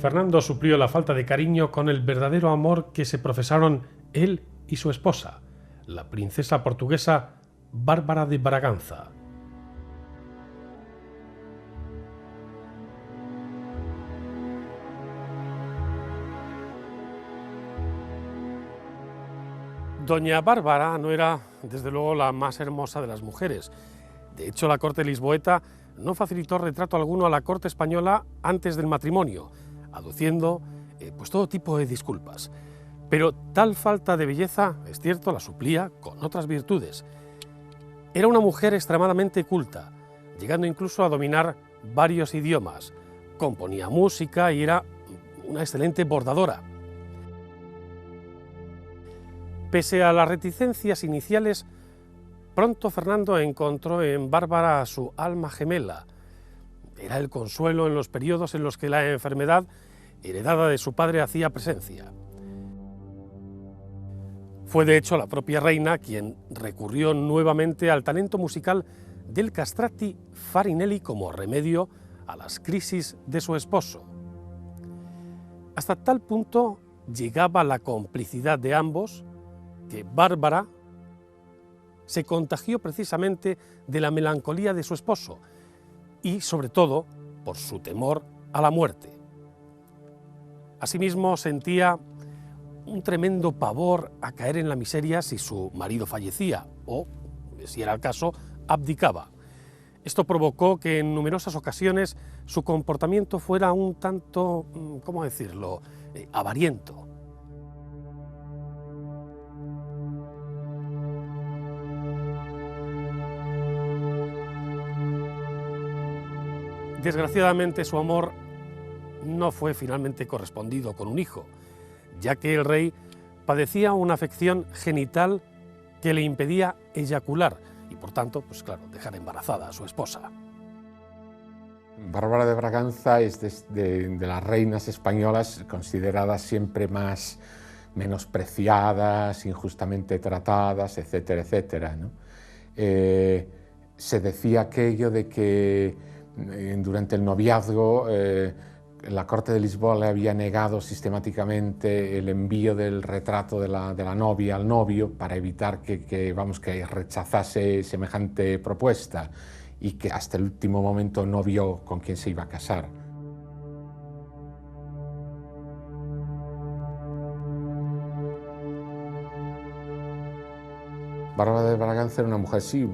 Fernando suplió la falta de cariño con el verdadero amor que se profesaron él y su esposa, la princesa portuguesa Bárbara de Braganza. Doña Bárbara no era, desde luego, la más hermosa de las mujeres. De hecho, la corte lisboeta no facilitó retrato alguno a la corte española antes del matrimonio, aduciendo pues todo tipo de disculpas. Pero tal falta de belleza, es cierto, la suplía con otras virtudes. Era una mujer extremadamente culta, llegando incluso a dominar varios idiomas. Componía música y era una excelente bordadora. Pese a las reticencias iniciales, pronto Fernando encontró en Bárbara su alma gemela. Era el consuelo en los periodos en los que la enfermedad heredada de su padre hacía presencia. Fue de hecho la propia reina quien recurrió nuevamente al talento musical del castrati Farinelli como remedio a las crisis de su esposo. Hasta tal punto llegaba la complicidad de ambos que Bárbara se contagió precisamente de la melancolía de su esposo y, sobre todo, por su temor a la muerte. Asimismo, sentía un tremendo pavor a caer en la miseria si su marido fallecía o, si era el caso, abdicaba. Esto provocó que en numerosas ocasiones su comportamiento fuera un tanto, ¿cómo decirlo?, avariento. Desgraciadamente, su amor no fue finalmente correspondido con un hijo, ya que el rey padecía una afección genital que le impedía eyacular y, por tanto, pues claro, dejar embarazada a su esposa. Bárbara de Braganza es de las reinas españolas consideradas siempre más menospreciadas, injustamente tratadas, etcétera, etcétera, ¿no? Se decía aquello de que durante el noviazgo la corte de Lisboa le había negado sistemáticamente el envío del retrato de la novia al novio para evitar que rechazase semejante propuesta y que hasta el último momento no vio con quién se iba a casar. Bárbara de Braganza era una mujer, sí,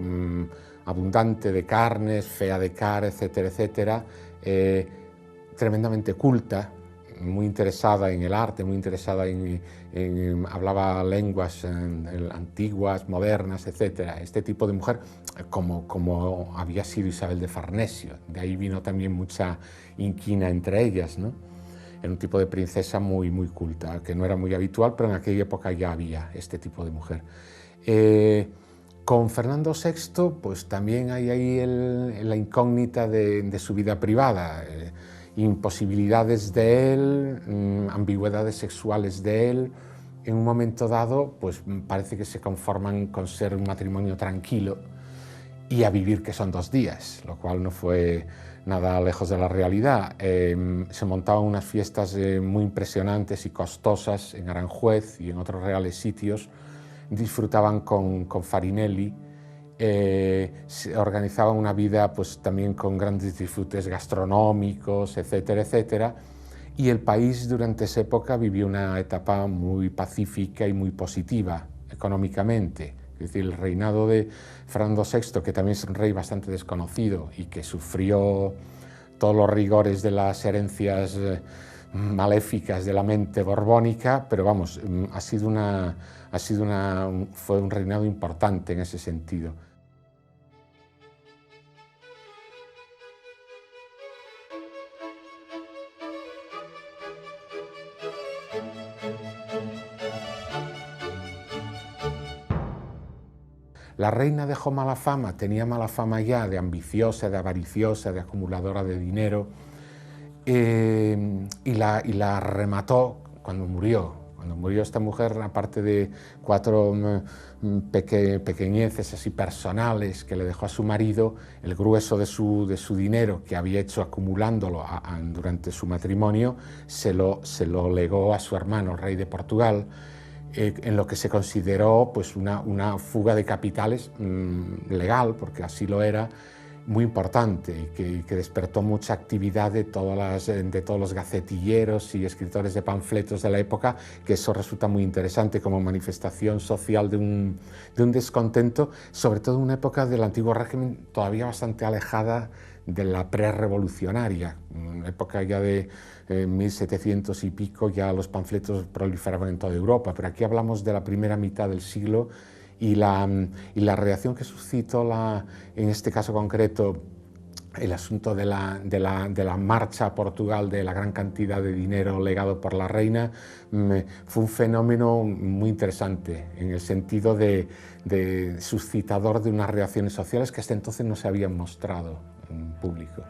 abundante de carnes, fea de cara, etcétera, etcétera, tremendamente culta, muy interesada en el arte, muy interesada hablaba lenguas antiguas, modernas, etcétera. Este tipo de mujer, como había sido Isabel de Farnesio, de ahí vino también mucha inquina entre ellas, ¿no? Era un tipo de princesa muy, muy culta, que no era muy habitual, pero en aquella época ya había este tipo de mujer. Con Fernando VI, pues también hay ahí la incógnita de su vida privada, imposibilidades de él, ambigüedades sexuales de él. En un momento dado, pues parece que se conforman con ser un matrimonio tranquilo y a vivir que son 2 días, lo cual no fue nada lejos de la realidad. Se montaban unas fiestas muy impresionantes y costosas en Aranjuez y en otros reales sitios. Disfrutaban con Farinelli, se organizaban una vida pues también con grandes disfrutes gastronómicos, etcétera, etcétera, y el país durante esa época vivió una etapa muy pacífica y muy positiva económicamente. Es decir, el reinado de Fernando VI, que también es un rey bastante desconocido y que sufrió todos los rigores de las herencias maléficas de la mente borbónica, pero vamos, fue un reinado importante en ese sentido. La reina dejó mala fama, tenía mala fama ya de ambiciosa, de avariciosa, de acumuladora de dinero, y la remató cuando murió Cuando murió esta mujer, aparte de 4 pequeñeces así personales que le dejó a su marido, el grueso de su dinero que había hecho acumulándolo durante su matrimonio, se lo legó a su hermano, el rey de Portugal, en lo que se consideró pues una fuga de capitales legal, porque así lo era, muy importante y que despertó mucha actividad de todos los gacetilleros y escritores de panfletos de la época, que eso resulta muy interesante como manifestación social de un descontento, sobre todo en una época del antiguo régimen todavía bastante alejada de la prerevolucionaria, una época ya de 1700 y pico, ya los panfletos proliferaban en toda Europa, pero aquí hablamos de la primera mitad del siglo. Y la reacción que suscitó, en este caso concreto, el asunto de la marcha a Portugal, de la gran cantidad de dinero legado por la reina, fue un fenómeno muy interesante, en el sentido de suscitador de unas reacciones sociales que hasta entonces no se habían mostrado en público.